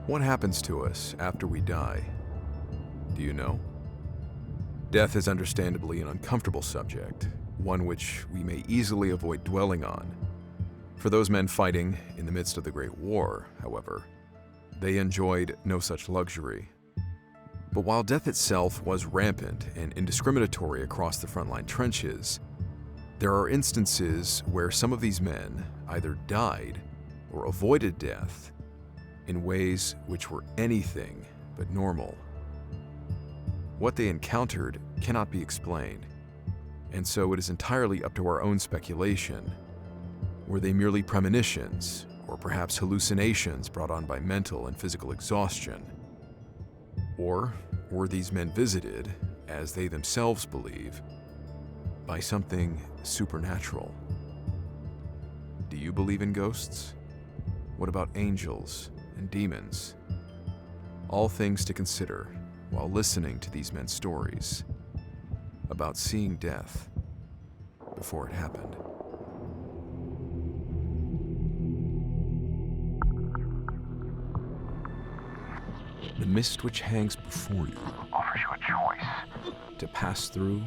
What happens to us after we die? Do you know? Death is understandably an uncomfortable subject, one which we may easily avoid dwelling on. For those men fighting in the midst of the Great War, however, they enjoyed no such luxury. But while death itself was rampant and indiscriminatory across the frontline trenches, there are instances where some of these men either died or avoided death in ways which were anything but normal. What they encountered cannot be explained, and so it is entirely up to our own speculation. Were they merely premonitions, or perhaps hallucinations brought on by mental and physical exhaustion? Or were these men visited, as they themselves believe, by something supernatural? Do you believe in ghosts? What about angels and demons? All things to consider while listening to these men's stories about seeing death before it happened. The mist which hangs before you offers you a choice to pass through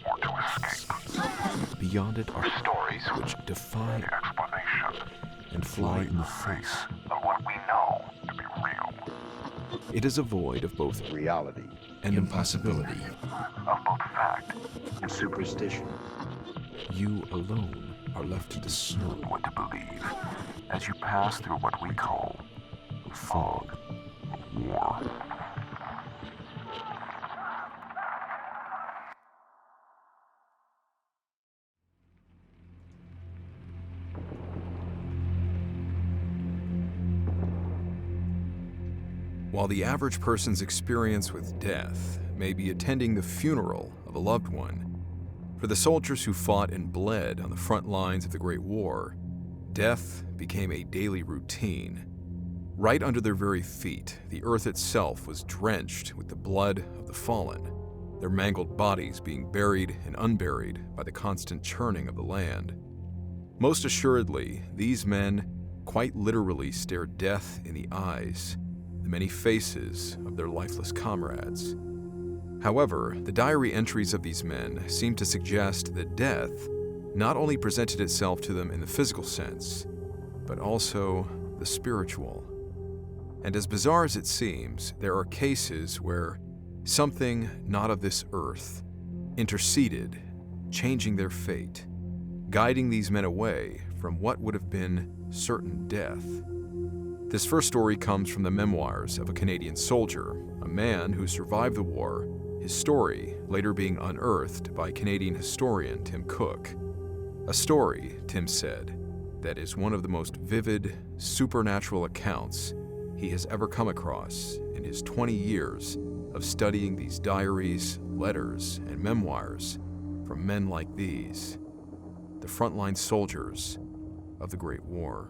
or to escape. Beyond it are Stories which defy the explanation and fly in the face. of what we know to be real, It is a void of both reality and impossibility. of both fact and superstition. You alone are left to discern what to believe as you pass through what we call the fog of war. While the average person's experience with death may be attending the funeral of a loved one, for the soldiers who fought and bled on the front lines of the Great War, death became a daily routine. Right under their very feet, the earth itself was drenched with the blood of the fallen, their mangled bodies being buried and unburied by the constant churning of the land. Most assuredly, these men quite literally stared death in the eyes, the many faces of their lifeless comrades. However, the diary entries of these men seem to suggest that death not only presented itself to them in the physical sense, but also the spiritual. And as bizarre as it seems, there are cases where something not of this earth interceded, changing their fate, guiding these men away from what would have been certain death. This first story comes from the memoirs of a Canadian soldier, a man who survived the war, his story later being unearthed by Canadian historian Tim Cook. A story, Tim said, that is one of the most vivid, supernatural accounts he has ever come across in his 20 years of studying these diaries, letters, and memoirs from men like these, the frontline soldiers of the Great War.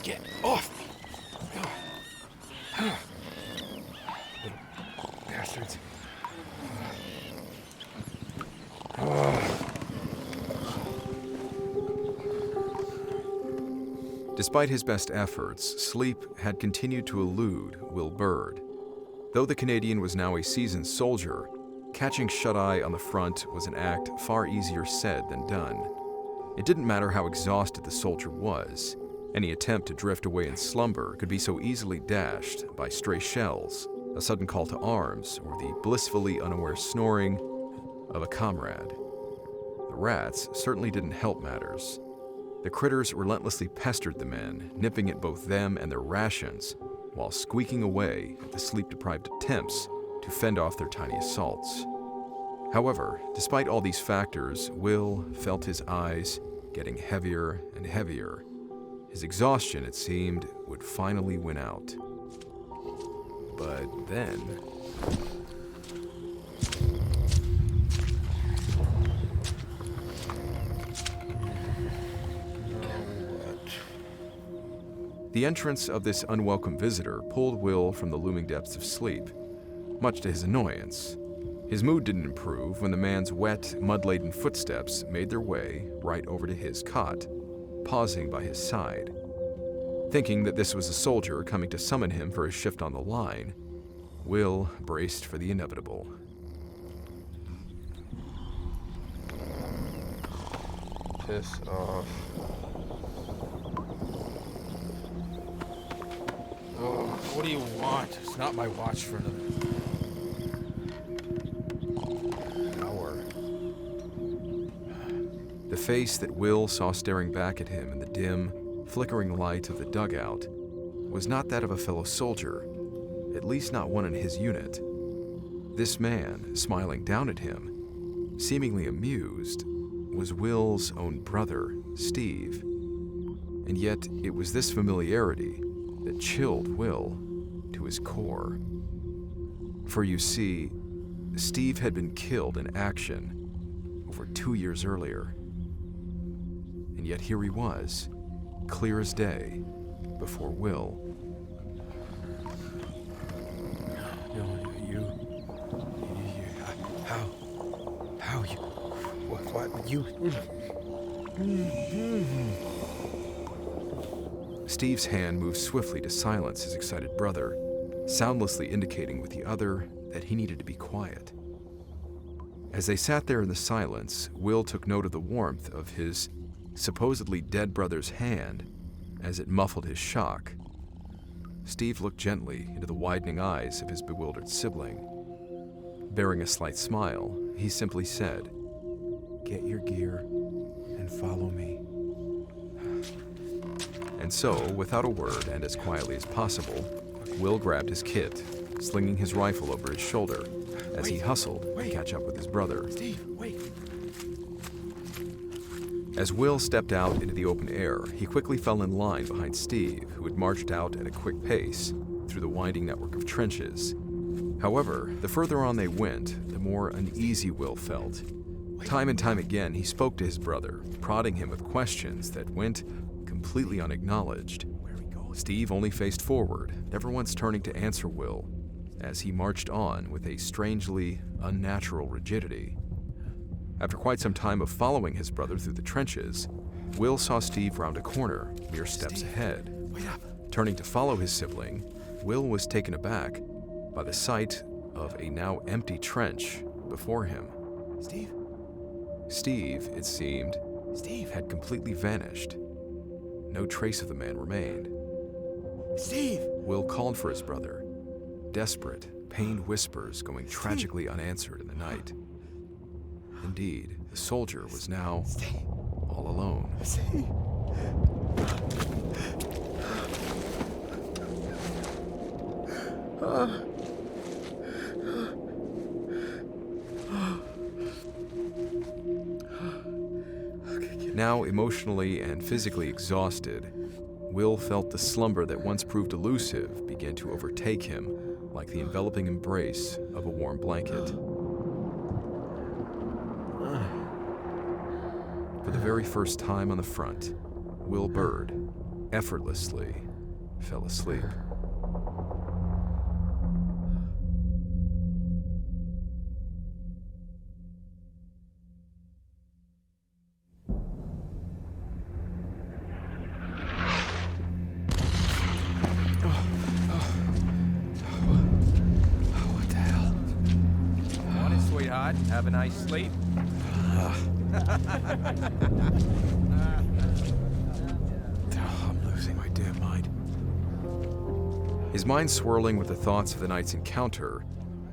Get off me! Little bastards. Despite his best efforts, sleep had continued to elude Will Bird. Though the Canadian was now a seasoned soldier, catching shut-eye on the front was an act far easier said than done. It didn't matter how exhausted the soldier was. Any attempt to drift away in slumber could be so easily dashed by stray shells, a sudden call to arms, or the blissfully unaware snoring of a comrade. The rats certainly didn't help matters. The critters relentlessly pestered the men, nipping at both them and their rations, while squeaking away at the sleep-deprived attempts to fend off their tiny assaults. However, despite all these factors, Will felt his eyes getting heavier and heavier. His exhaustion, it seemed, would finally win out. But then... the entrance of this unwelcome visitor pulled Will from the looming depths of sleep, much to his annoyance. His mood didn't improve when the man's wet, mud-laden footsteps made their way right over to his cot, pausing by his side. Thinking that this was a soldier coming to summon him for a shift on the line, Will braced for the inevitable. Piss off. Oh, what do you want? It's not my watch for another hour. The face that Will saw staring back at him in the dim, flickering light of the dugout was not that of a fellow soldier, at least not one in his unit. This man, smiling down at him, seemingly amused, was Will's own brother, Steve. And yet it was this familiarity that chilled Will to his core. For you see, Steve had been killed in action over 2 years earlier. And yet here he was, clear as day, before Will. How you, what, you? Steve's hand moved swiftly to silence his excited brother, soundlessly indicating with the other that he needed to be quiet. As they sat there in the silence, Will took note of the warmth of his supposedly dead brother's hand as it muffled his shock. Steve looked gently into the widening eyes of his bewildered sibling. Bearing a slight smile, he simply said, "Get your gear and follow me." And so, without a word and as quietly as possible, Will grabbed his kit, slinging his rifle over his shoulder as he hustled to catch up with his brother. Steve, wait. As Will stepped out into the open air, he quickly fell in line behind Steve, who had marched out at a quick pace through the winding network of trenches. However, the further on they went, the more uneasy Will felt. Time and time again, he spoke to his brother, prodding him with questions that went completely unacknowledged. Steve only faced forward, never once turning to answer Will, as he marched on with a strangely unnatural rigidity. After quite some time of following his brother through the trenches, Will saw Steve round a corner, mere steps ahead. Wait up. Turning to follow his sibling, Will was taken aback by the sight of a now empty trench before him. Steve? Steve, it seemed, had completely vanished. No trace of the man remained. Steve! Will called for his brother, desperate, pained whispers going tragically unanswered in the night. Indeed, the soldier was now all alone. Steve! Now emotionally and physically exhausted, Will felt the slumber that once proved elusive begin to overtake him like the enveloping embrace of a warm blanket. For the very first time on the front, Will Bird effortlessly fell asleep. Have a nice sleep. I'm losing my damn mind. His mind swirling with the thoughts of the night's encounter,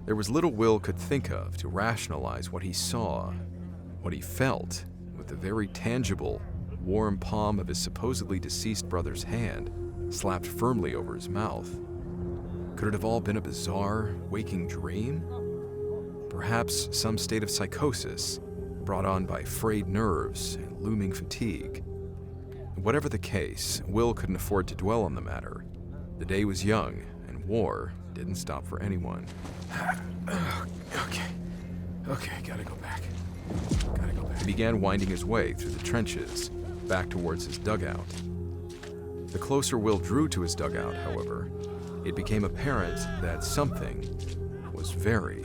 there was little Will could think of to rationalize what he saw, what he felt, with the very tangible, warm palm of his supposedly deceased brother's hand slapped firmly over his mouth. Could it have all been a bizarre, waking dream? Perhaps some state of psychosis brought on by frayed nerves and looming fatigue. Whatever the case, Will couldn't afford to dwell on the matter. The day was young, and war didn't stop for anyone. Okay, gotta go back. He began winding his way through the trenches, back towards his dugout. The closer Will drew to his dugout, however, it became apparent that something was very,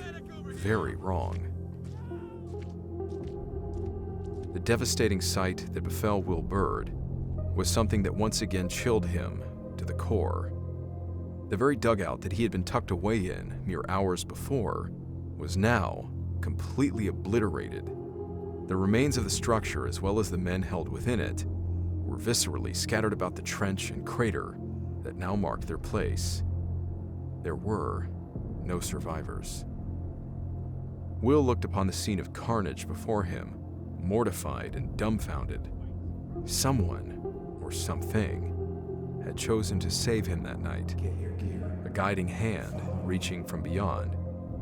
very wrong. The devastating sight that befell Will Bird was something that once again chilled him to the core. The very dugout that he had been tucked away in mere hours before was now completely obliterated. The remains of the structure, as well as the men held within it, were viscerally scattered about the trench and crater that now marked their place. There were no survivors. Will looked upon the scene of carnage before him, mortified and dumbfounded. Someone, or something, had chosen to save him that night. A guiding hand reaching from beyond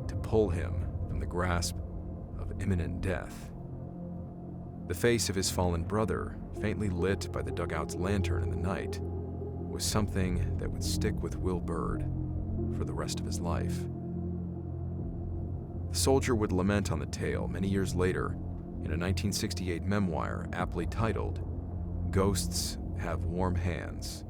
to pull him from the grasp of imminent death. The face of his fallen brother, faintly lit by the dugout's lantern in the night, was something that would stick with Will Bird for the rest of his life. The soldier would lament on the tale many years later in a 1968 memoir aptly titled, "Ghosts Have Warm Hands."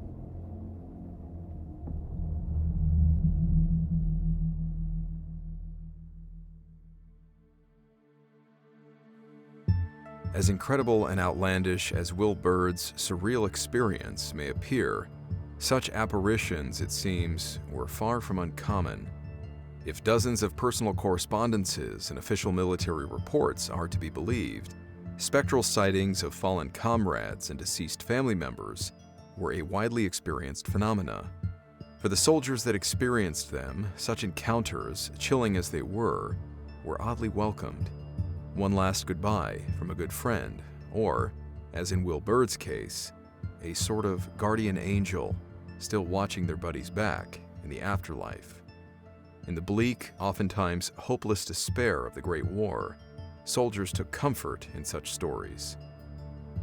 As incredible and outlandish as Will Bird's surreal experience may appear, such apparitions, it seems, were far from uncommon. If dozens of personal correspondences and official military reports are to be believed, spectral sightings of fallen comrades and deceased family members were a widely experienced phenomena. For the soldiers that experienced them, such encounters, chilling as they were oddly welcomed. One last goodbye from a good friend, or, as in Will Bird's case, a sort of guardian angel still watching their buddy's back in the afterlife. In the bleak, oftentimes hopeless despair of the Great War, soldiers took comfort in such stories.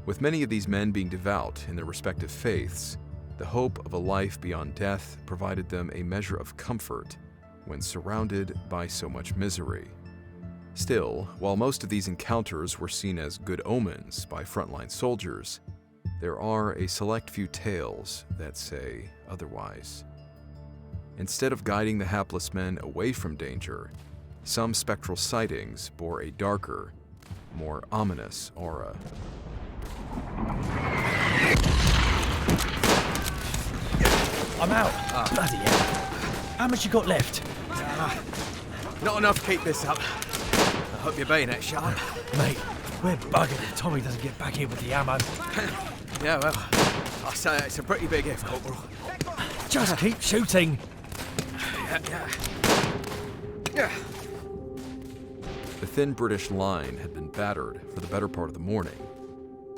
With many of these men being devout in their respective faiths, the hope of a life beyond death provided them a measure of comfort when surrounded by so much misery. Still, while most of these encounters were seen as good omens by frontline soldiers, there are a select few tales that say otherwise. Instead of guiding the hapless men away from danger, some spectral sightings bore a darker, more ominous aura. I'm out. Bloody hell. How much you got left? Not enough to keep this up. I hope your bayonet's sharp. Mate, we're buggered if Tommy doesn't get back here with the ammo. Yeah, well, I say it's a pretty big if, Corporal. Just keep shooting. Yeah. The thin British line had been battered for the better part of the morning.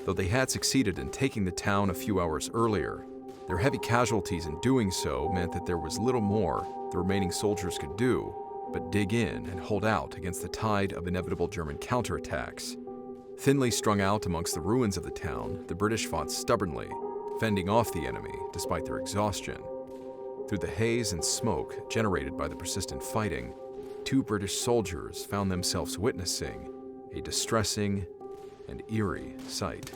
Though they had succeeded in taking the town a few hours earlier, their heavy casualties in doing so meant that there was little more the remaining soldiers could do but dig in and hold out against the tide of inevitable German counterattacks. Thinly strung out amongst the ruins of the town, the British fought stubbornly, fending off the enemy despite their exhaustion. Through the haze and smoke generated by the persistent fighting, 2 British soldiers found themselves witnessing a distressing and eerie sight.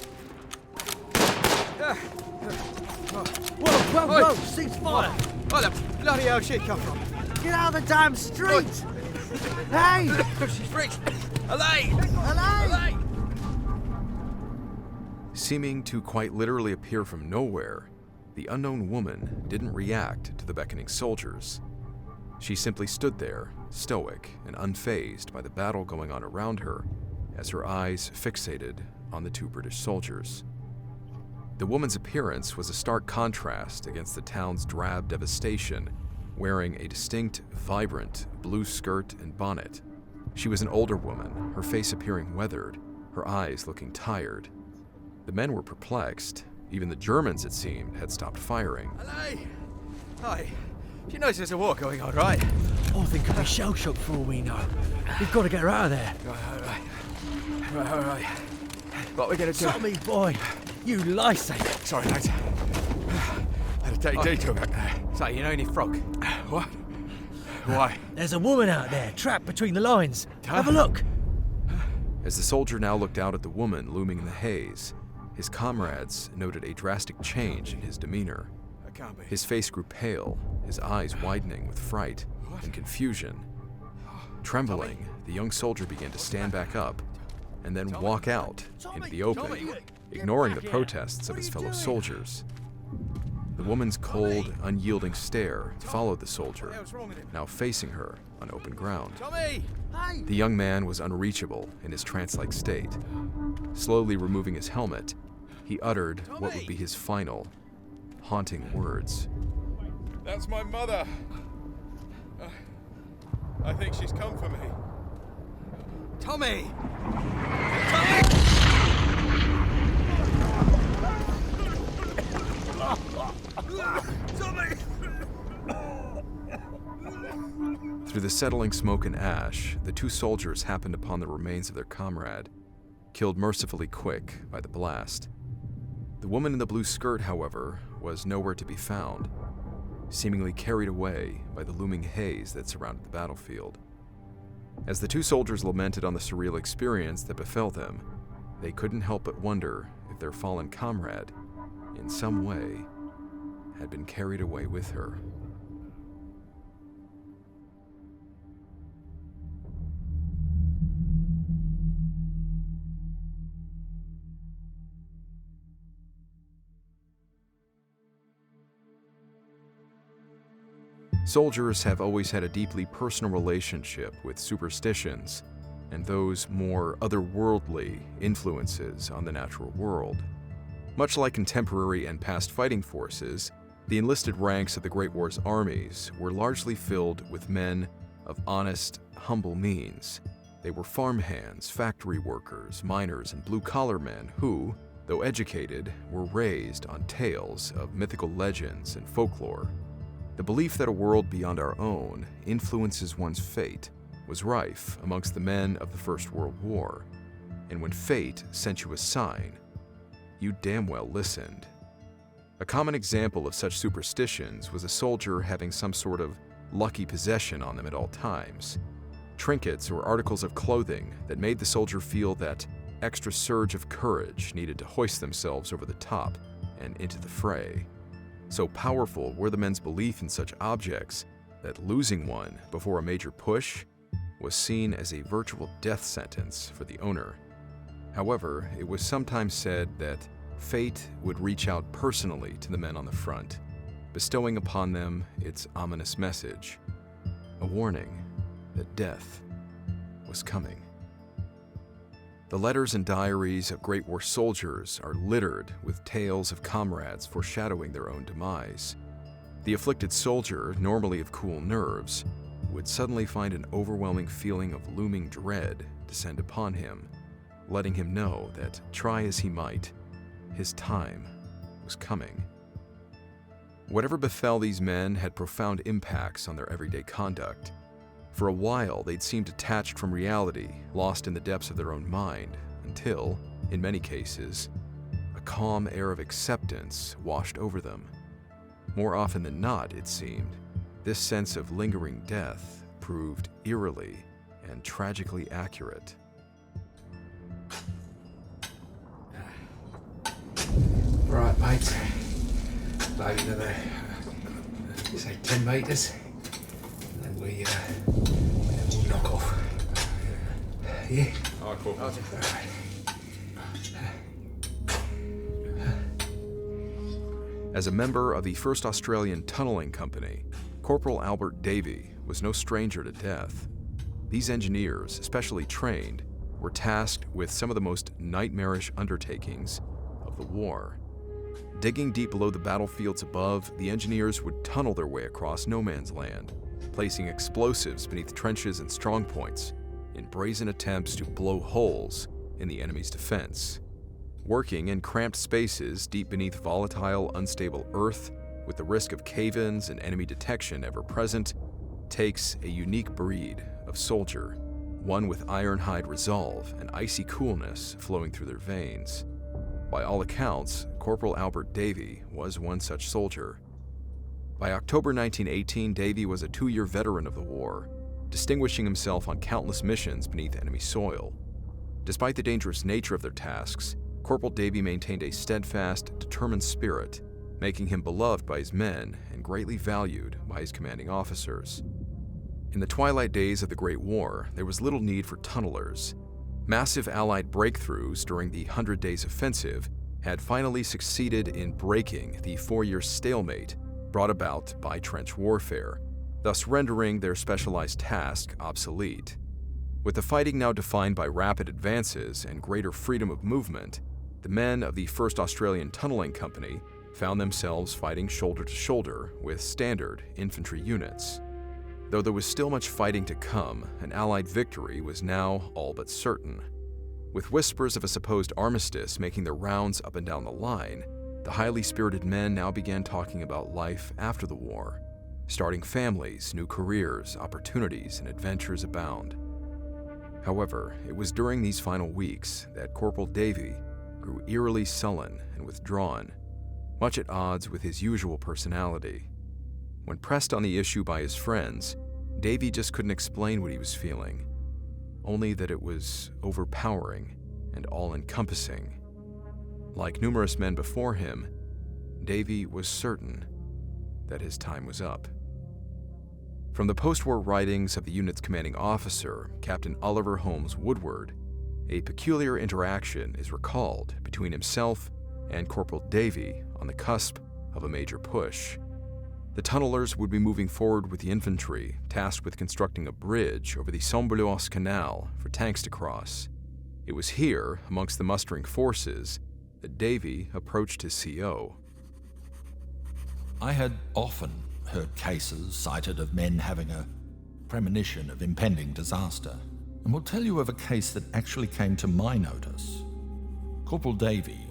Whoa, cease fire! Where the bloody hell she come from? Get out of the damn street! Hey! She's reached! Allay! Allay! Seeming to quite literally appear from nowhere, the unknown woman didn't react to the beckoning soldiers. She simply stood there, stoic and unfazed by the battle going on around her, as her eyes fixated on the 2 British soldiers. The woman's appearance was a stark contrast against the town's drab devastation, wearing a distinct, vibrant blue skirt and bonnet. She was an older woman, her face appearing weathered, her eyes looking tired. The men were perplexed. Even the Germans, it seemed, had stopped firing. Allay! Hi. She knows there's a war going on, right? I think could be shell shock for all we know. We've got to get her out of there. Right. What are we gonna do? Stop me, boy. You lifesaver. Sorry, lads. Had to take a detour back there. So, you know any frog? What? Why? There's a woman out there, trapped between the lines. Have a look. As the soldier now looked out at the woman looming in the haze, his comrades noted a drastic change in his demeanor. That can't be. His face grew pale, his eyes widening with fright and confusion. Trembling, the young soldier began to stand back up and then walk out into the open, ignoring the protests of his fellow soldiers. The woman's cold, unyielding stare followed the soldier, now facing her on open ground. The young man was unreachable in his trance-like state. Slowly removing his helmet, he uttered what would be his final, haunting words. That's my mother. I think she's come for me. Tommy! Through the settling smoke and ash, the two soldiers happened upon the remains of their comrade, killed mercifully quick by the blast. The woman in the blue skirt, however, was nowhere to be found, seemingly carried away by the looming haze that surrounded the battlefield. As the two soldiers lamented on the surreal experience that befell them, they couldn't help but wonder if their fallen comrade, in some way, had been carried away with her. Soldiers have always had a deeply personal relationship with superstitions and those more otherworldly influences on the natural world. Much like contemporary and past fighting forces, the enlisted ranks of the Great War's armies were largely filled with men of honest, humble means. They were farmhands, factory workers, miners, and blue-collar men who, though educated, were raised on tales of mythical legends and folklore. The belief that a world beyond our own influences one's fate was rife amongst the men of the First World War, and when fate sent you a sign, you damn well listened. A common example of such superstitions was a soldier having some sort of lucky possession on them at all times, trinkets or articles of clothing that made the soldier feel that extra surge of courage needed to hoist themselves over the top and into the fray. So powerful were the men's belief in such objects that losing one before a major push was seen as a virtual death sentence for the owner. However, it was sometimes said that fate would reach out personally to the men on the front, bestowing upon them its ominous message, a warning that death was coming. The letters and diaries of Great War soldiers are littered with tales of comrades foreshadowing their own demise. The afflicted soldier, normally of cool nerves, would suddenly find an overwhelming feeling of looming dread descend upon him, letting him know that, try as he might, his time was coming. Whatever befell these men had profound impacts on their everyday conduct. For a while, they'd seem detached from reality, lost in the depths of their own mind, until, in many cases, a calm air of acceptance washed over them. More often than not, it seemed, this sense of lingering death proved eerily and tragically accurate. Right, mate. Load another, say 10 metres. And we'll knock off. Yeah? Oh, cool. As a member of the 1st Australian Tunnelling Company, Corporal Albert Davey was no stranger to death. These engineers, specially trained, were tasked with some of the most nightmarish undertakings of the war. Digging deep below the battlefields above, the engineers would tunnel their way across no man's land, placing explosives beneath trenches and strongpoints in brazen attempts to blow holes in the enemy's defense. Working in cramped spaces deep beneath volatile, unstable earth, with the risk of cave-ins and enemy detection ever present, takes a unique breed of soldier, one with iron-hide resolve and icy coolness flowing through their veins. By all accounts, Corporal Albert Davey was one such soldier. By October 1918, Davey was a 2-year veteran of the war, distinguishing himself on countless missions beneath enemy soil. Despite the dangerous nature of their tasks, Corporal Davey maintained a steadfast, determined spirit, making him beloved by his men and greatly valued by his commanding officers. In the twilight days of the Great War, there was little need for tunnelers. Massive Allied breakthroughs during the 100 Days Offensive had finally succeeded in breaking the 4-year stalemate brought about by trench warfare, thus rendering their specialized task obsolete. With the fighting now defined by rapid advances and greater freedom of movement, the men of the 1st Australian Tunnelling Company found themselves fighting shoulder to shoulder with standard infantry units. Though there was still much fighting to come, an Allied victory was now all but certain. With whispers of a supposed armistice making their rounds up and down the line, the highly spirited men now began talking about life after the war. Starting families, new careers, opportunities, and adventures abound. However, it was during these final weeks that Corporal Davey grew eerily sullen and withdrawn, much at odds with his usual personality. When pressed on the issue by his friends, Davey just couldn't explain what he was feeling, only that it was overpowering and all-encompassing. Like numerous men before him, Davey was certain that his time was up. From the post-war writings of the unit's commanding officer, Captain Oliver Holmes Woodward, a peculiar interaction is recalled between himself and Corporal Davey on the cusp of a major push. The tunnelers would be moving forward with the infantry, tasked with constructing a bridge over the Saint-Beulois Canal for tanks to cross. It was here, amongst the mustering forces, that Davey approached his CO. I had often heard cases cited of men having a premonition of impending disaster, and will tell you of a case that actually came to my notice. Corporal Davey,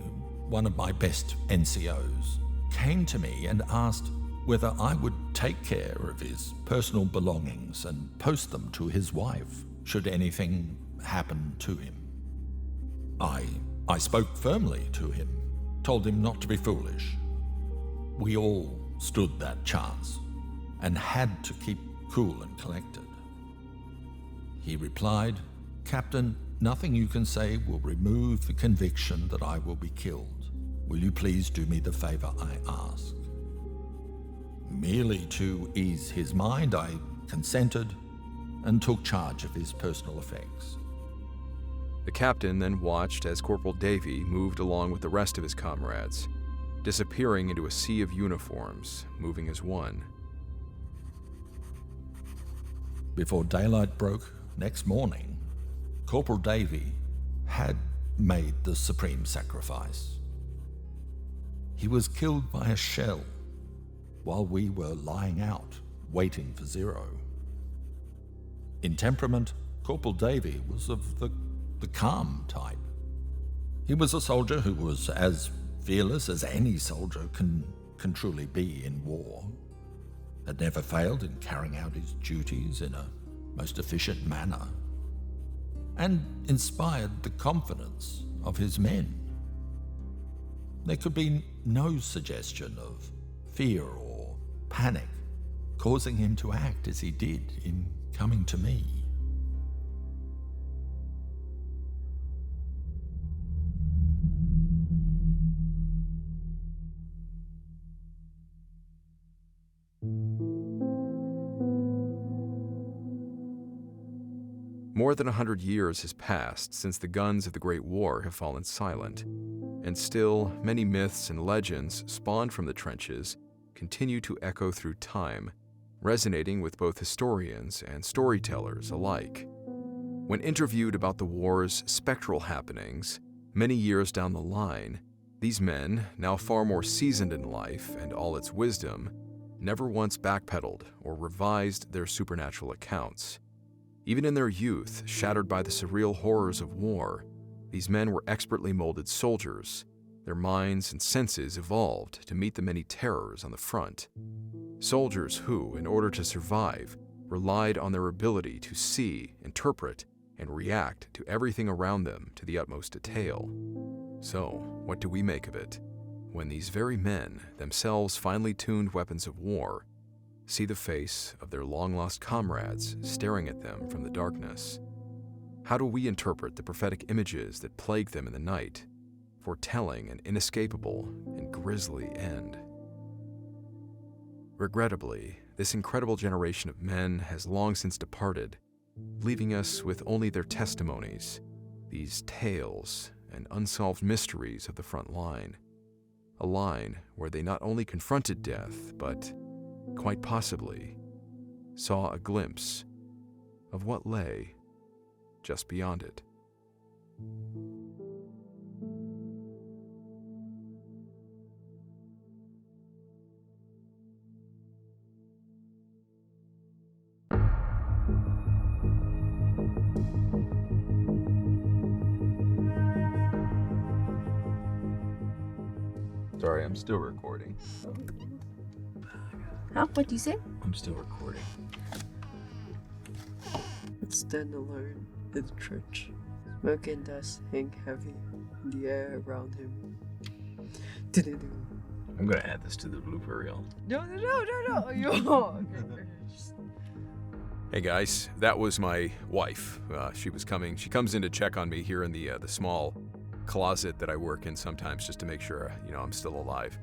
one of my best NCOs, came to me and asked whether I would take care of his personal belongings and post them to his wife should anything happen to him. I spoke firmly to him, told him not to be foolish. We all stood that chance and had to keep cool and collected. He replied, "Captain, nothing you can say will remove the conviction that I will be killed. Will you please do me the favor I ask?" Merely to ease his mind, I consented and took charge of his personal effects. The captain then watched as Corporal Davey moved along with the rest of his comrades, disappearing into a sea of uniforms, moving as one. Before daylight broke next morning, Corporal Davey had made the supreme sacrifice. He was killed by a shell while we were lying out, waiting for zero. In temperament, Corporal Davey was of the calm type. He was a soldier who was as fearless as any soldier can truly be in war, had never failed in carrying out his duties in a most efficient manner, and inspired the confidence of his men. There could be no suggestion of fear or panic causing him to act as he did in coming to me. More than 100 years has passed since the guns of the Great War have fallen silent, and still many myths and legends spawned from the trenches continue to echo through time, resonating with both historians and storytellers alike. When interviewed about the war's spectral happenings, many years down the line, these men, now far more seasoned in life and all its wisdom, never once backpedaled or revised their supernatural accounts. Even in their youth, shattered by the surreal horrors of war, these men were expertly molded soldiers. Their minds and senses evolved to meet the many terrors on the front. Soldiers who, in order to survive, relied on their ability to see, interpret, and react to everything around them to the utmost detail. So, what do we make of it when these very men, themselves finely tuned weapons of war, see the face of their long-lost comrades staring at them from the darkness? How do we interpret the prophetic images that plague them in the night, foretelling an inescapable and grisly end? Regrettably, this incredible generation of men has long since departed, leaving us with only their testimonies, these tales and unsolved mysteries of the front line. A line where they not only confronted death, but, quite possibly, saw a glimpse of what lay just beyond it. Sorry, I'm still recording. Huh? What'd you say? I'm still recording. It's stand alone in the church. Smoke and dust hang heavy in the air around him. I'm gonna add this to the blooper reel. No. Hey guys, that was my wife. She comes in to check on me here in the small closet that I work in sometimes, just to make sure, I'm still alive.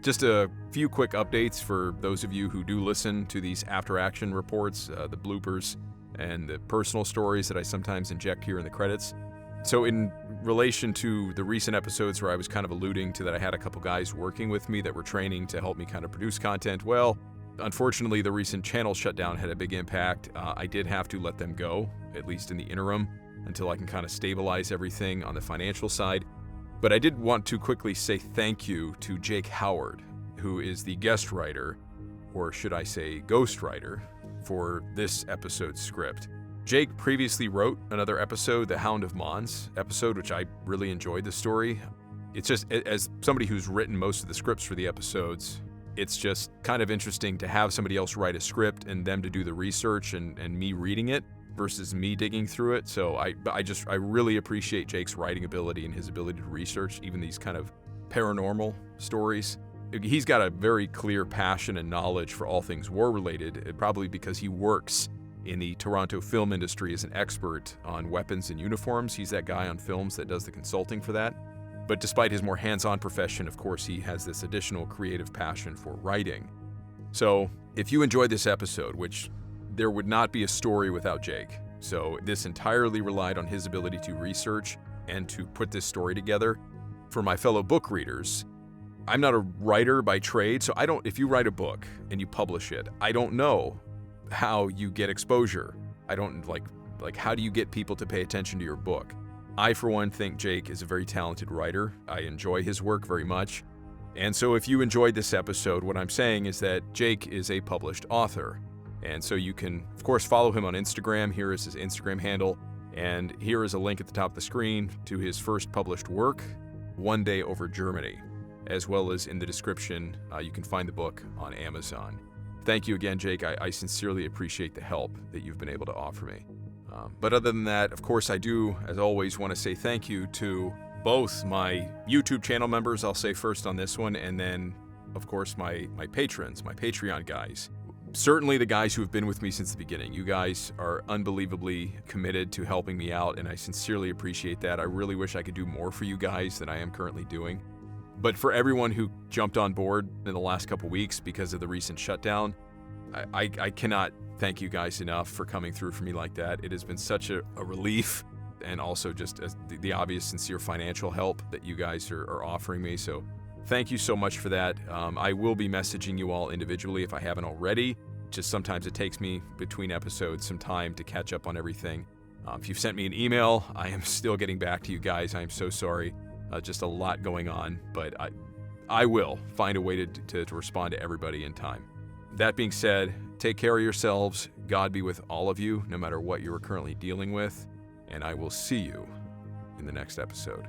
Just a few quick updates for those of you who do listen to these after-action reports, the bloopers, and the personal stories that I sometimes inject here in the credits. So in relation to the recent episodes where I was kind of alluding to that I had a couple guys working with me that were training to help me kind of produce content, well, unfortunately the recent channel shutdown had a big impact. I did have to let them go, at least in the interim, until I can kind of stabilize everything on the financial side. But I did want to quickly say thank you to Jake Howard, who is the guest writer, or should I say ghost writer, for this episode's script. Jake previously wrote another episode, the Hound of Mons episode, which I really enjoyed the story. It's just, as somebody who's written most of the scripts for the episodes, it's just kind of interesting to have somebody else write a script and them to do the research and me reading it versus me digging through it. So I really appreciate Jake's writing ability and his ability to research even these kind of paranormal stories. He's got a very clear passion and knowledge for all things war-related, probably because he works in the Toronto film industry as an expert on weapons and uniforms. He's that guy on films that does the consulting for that. But despite his more hands-on profession, of course, he has this additional creative passion for writing. So if you enjoyed this episode, which there would not be a story without Jake, so this entirely relied on his ability to research and to put this story together. For my fellow book readers, I'm not a writer by trade, so if you write a book and you publish it, I don't know how you get exposure. I don't how do you get people to pay attention to your book? I, for one, think Jake is a very talented writer. I enjoy his work very much. And so if you enjoyed this episode, what I'm saying is that Jake is a published author. And so you can, of course, follow him on Instagram. Here is his Instagram handle. And here is a link at the top of the screen to his first published work, One Day Over Germany. As well as in the description, you can find the book on Amazon. Thank you again, Jake. I sincerely appreciate the help that you've been able to offer me. But other than that, of course, I do, as always, want to say thank you to both my YouTube channel members, I'll say first on this one, and then, of course, my patrons, my Patreon guys. Certainly the guys who have been with me since the beginning. You guys are unbelievably committed to helping me out, and I sincerely appreciate that. I really wish I could do more for you guys than I am currently doing. But for everyone who jumped on board in the last couple weeks because of the recent shutdown, I cannot thank you guys enough for coming through for me like that. It has been such a relief, and also just the obvious sincere financial help that you guys are offering me. So thank you so much for that. I will be messaging you all individually if I haven't already. Just sometimes it takes me between episodes some time to catch up on everything. If you've sent me an email, I am still getting back to you guys. I am so sorry. Just a lot going on, but I will find a way to respond to everybody in time. That being said, take care of yourselves. God be with all of you, no matter what you are currently dealing with, and I will see you in the next episode.